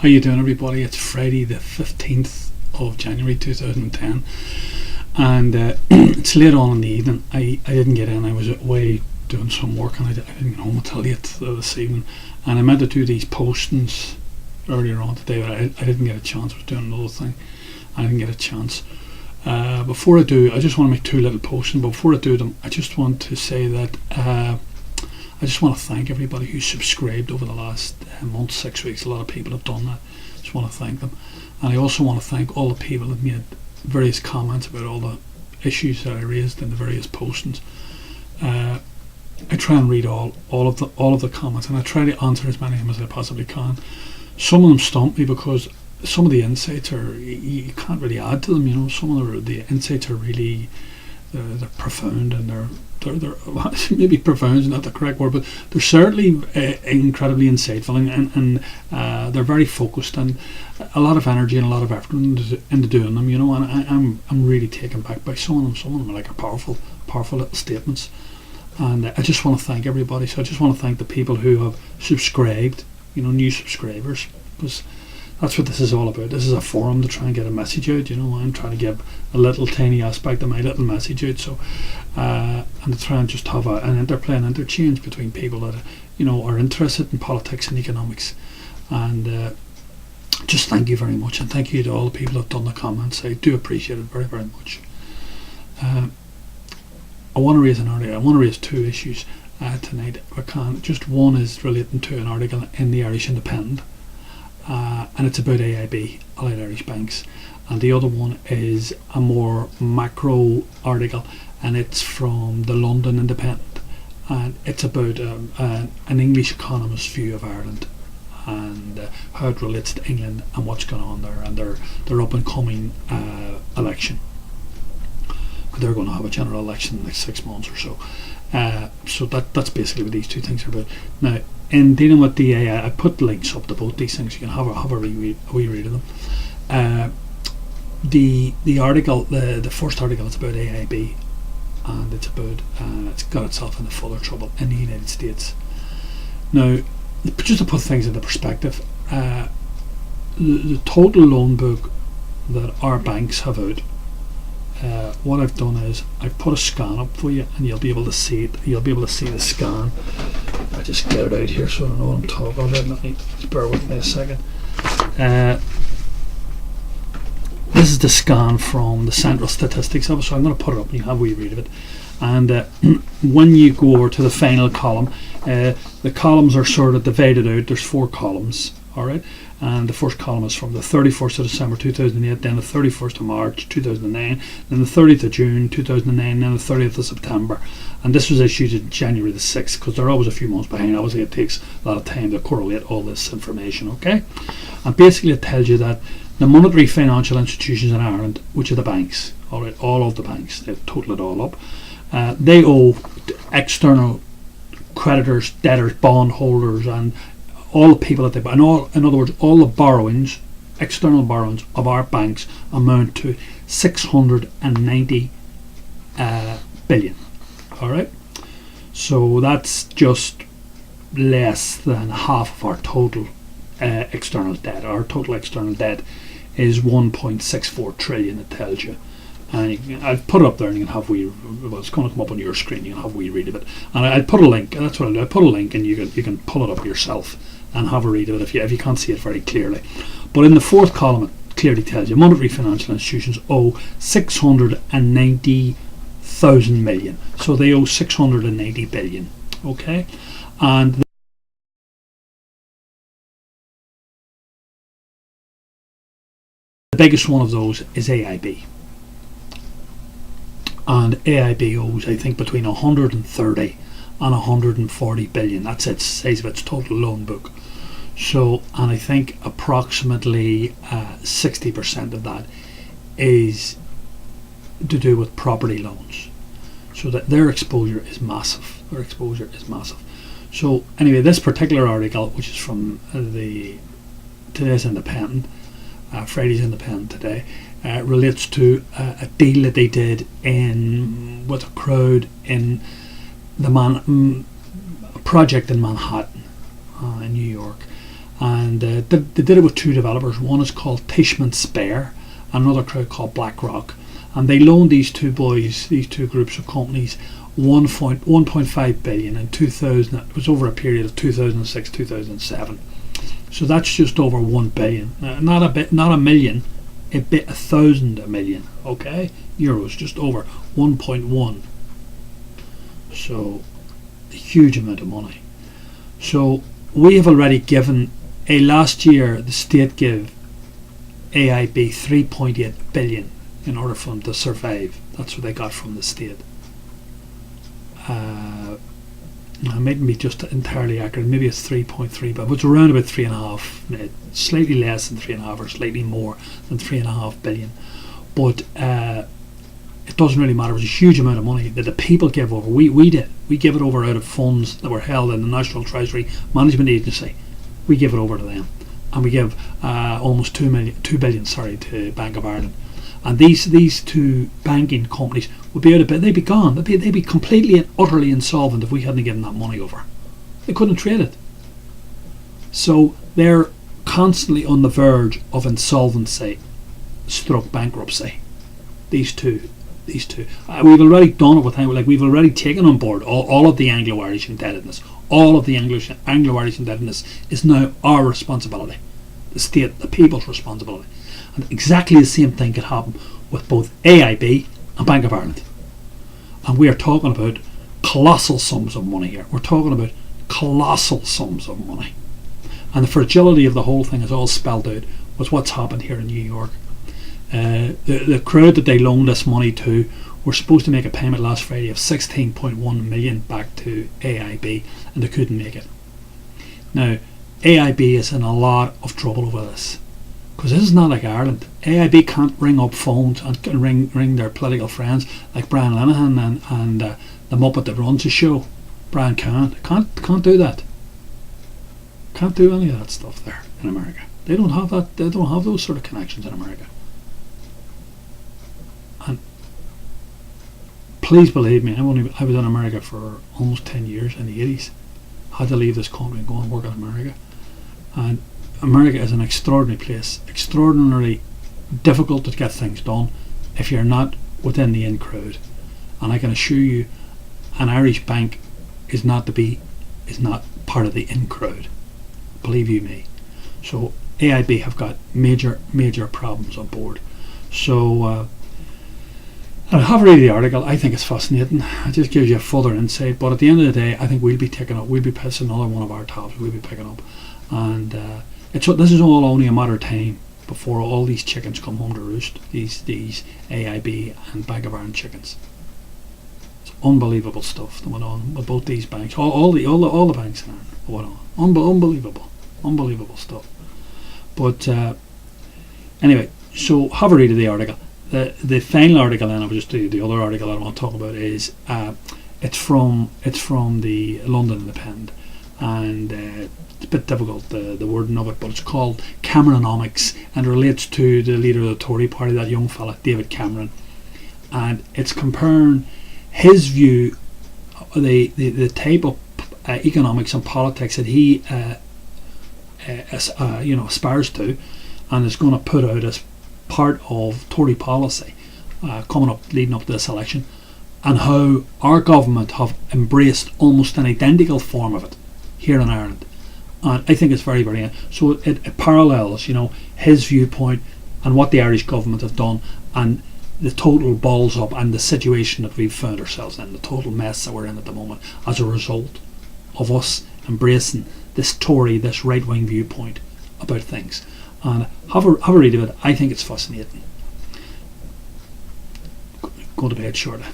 How you doing, everybody? It's Friday the 15th of January 2010, and it's late on in the evening. I didn't get in. I was away doing some work, and I didn't get home until late this evening, and I meant to do these postings earlier on today, but I didn't get a chance. I was doing another thing. I didn't get a chance. Before I do, I just want to make two little postings. But before I do them, I just want to say that I just want to thank everybody who subscribed over the last month, 6 weeks. A lot of people have done that. I just want to thank them. And I also want to thank all the people that made various comments about all the issues that I raised in the various postings. I try and read all of the comments, and I try to answer as many of them as I possibly can. Some of them stump me because some of the insights are, you can't really add to them. You know, some of the insights are really they're profound, and they're maybe profound is not the correct word, but they're certainly incredibly insightful, and they're very focused, and a lot of energy and a lot of effort into doing them. You know, and I'm really taken back by some of them. Some of them are like powerful little statements, and I just want to thank everybody. So I just want to thank the people who have subscribed. You know, new subscribers, because that's what this is all about. This is a forum to try and get a message out. You know, I'm trying to give a little tiny aspect of my little message out. So, and to try and just have an interplay and interchange between people that, you know, are interested in politics and economics. And just thank you very much, and thank you to all the people that have done the comments. I do appreciate it very, very much. I want to raise an article. I want to raise two issues tonight, if I can. Just one is relating to an article in the Irish Independent. And it's about AIB, Allied Irish Banks, and the other one is a more macro article, and it's from the London Independent, and it's about an English economist's view of Ireland and how it relates to England and what's going on there, and their up and coming election. They're going to have a general election in the next 6 months or so. So that's basically what these two things are about. Now, in dealing with the AI, I put links up to both these things. You can have a wee read of them. The article, the first article, is about AIB, and it's about it's got itself into further trouble in the United States. Now, just to put things into perspective, the total loan book that our banks have out. What I've done is I've put a scan up for you, and you'll be able to see it. You'll be able to see the scan. I just get it out here so I know what I'm talking about. Let me bear with me a second. This is the scan from the Central Statistics Office. So I'm going to put it up, and you have a wee read of it. And when you go over to the final column, the columns are sort of divided out. There's 4 columns. All right, and the first column is from the 31st of December 2008, then the 31st of March 2009, then the 30th of June 2009, then the 30th of September, and this was issued in January the 6th, because they're always a few months behind. Obviously it takes a lot of time to correlate all this information, okay? And basically it tells you that the monetary financial institutions in Ireland, which are the banks, all right, all of the banks, they've totaled it all up, they owe external creditors, debtors, bondholders, and all the people that they buy, and in other words, all the borrowings, external borrowings of our banks amount to 690 billion. All right, so that's just less than half of our total external debt. Our total external debt is 1.64 trillion. It tells you. And I've put it up there, and you can have it's going to come up on your screen. You can have a wee read of it, and I'll put a link. That's what I'll do. I put a link, and you can pull it up yourself and have a read of it if you can't see it very clearly. But in the fourth column, it clearly tells you monetary financial institutions owe 690,000 million. So they owe 690 billion. Okay, and the biggest one of those is AIB. And AIB owes, I think, between 130 and 140 billion. That's its size of its total loan book. So, and I think approximately 60% of that is to do with property loans. So that their exposure is massive. So anyway, this particular article, which is from today's Independent, Friday's Independent today, relates to a deal that they did with a crowd in the project in Manhattan, in New York, and they did it with two developers. One is called Tishman Speyer, and another crowd called BlackRock, and they loaned these two groups of companies 1.5 billion in 2000. It was over a period of 2006-2007. So that's just over 1 billion. Not a million, a 1,000 million. Okay, euros, just over 1.1. So a huge amount of money. So we have already given last year the state gave AIB 3.8 billion in order for them to survive. That's what they got from the state. It mightn't be just entirely accurate. Maybe it's 3.3, but it's around about 3.5, slightly less than 3.5 or slightly more than 3.5 billion. But it doesn't really matter. It was a huge amount of money that the people gave over. We did. We gave it over out of funds that were held in the National Treasury Management Agency. We gave it over to them, and we gave almost 2 billion to Bank of Ireland. And these two banking companies would be out of bed. They'd be gone. They'd be completely and utterly insolvent if we hadn't given that money over. They couldn't trade it. So they're constantly on the verge of insolvency, stroke bankruptcy. These two. We've already done it with them. Like, we've already taken on board all of the Anglo-Irish indebtedness. All of the Anglo-Irish indebtedness is now our responsibility. The state, the people's responsibility. And exactly the same thing could happen with both AIB and Bank of Ireland. And we are talking about colossal sums of money here. We're talking about colossal sums of money. And the fragility of the whole thing is all spelled out with what's happened here in New York. The crowd that they loaned this money to were supposed to make a payment last Friday of 16.1 million back to AIB, and they couldn't make it. Now, AIB is in a lot of trouble over this, because this is not like Ireland. AIB can't ring up phones and ring their political friends like Brian Lenihan and the Muppet that runs the show. Brian can't do that. Can't do any of that stuff there in America. They don't have that. They don't have those sort of connections in America. And please believe me, I was in America for almost 10 years in the 80s. Had to leave this country and go and work in America. And America is an extraordinary place, extraordinarily difficult to get things done if you're not within the in crowd. And I can assure you, an Irish bank is not part of the in crowd. Believe you me. So AIB have got major problems on board. So have a read the article. I think it's fascinating. It just gives you a further insight. But at the end of the day, I think we'll be pissing another one of our tabs. We'll be picking up, and this is all only a matter of time before all these chickens come home to roost. These AIB and Bank of Ireland chickens. It's unbelievable stuff that went on with both these banks. All the banks in Ireland went on. Unbelievable stuff. But anyway, so have a read of the article. The final article, and I'll just do the other article I want to talk about, is it's from the London Independent, and it's a bit difficult the wording of it, but it's called Cameronomics, and it relates to the leader of the Tory party, that young fella David Cameron, and it's comparing his view, the type of economics and politics that he aspires to, and is going to put out as part of Tory policy coming up, leading up to this election, and how our government have embraced almost an identical form of it here in Ireland. And I think it's very, very so it parallels, his viewpoint and what the Irish government have done, and the total balls up and the situation that we've found ourselves in, the total mess that we're in at the moment as a result of us embracing this right wing viewpoint about things. And have a read of it. I think it's fascinating. Go to bed shortly.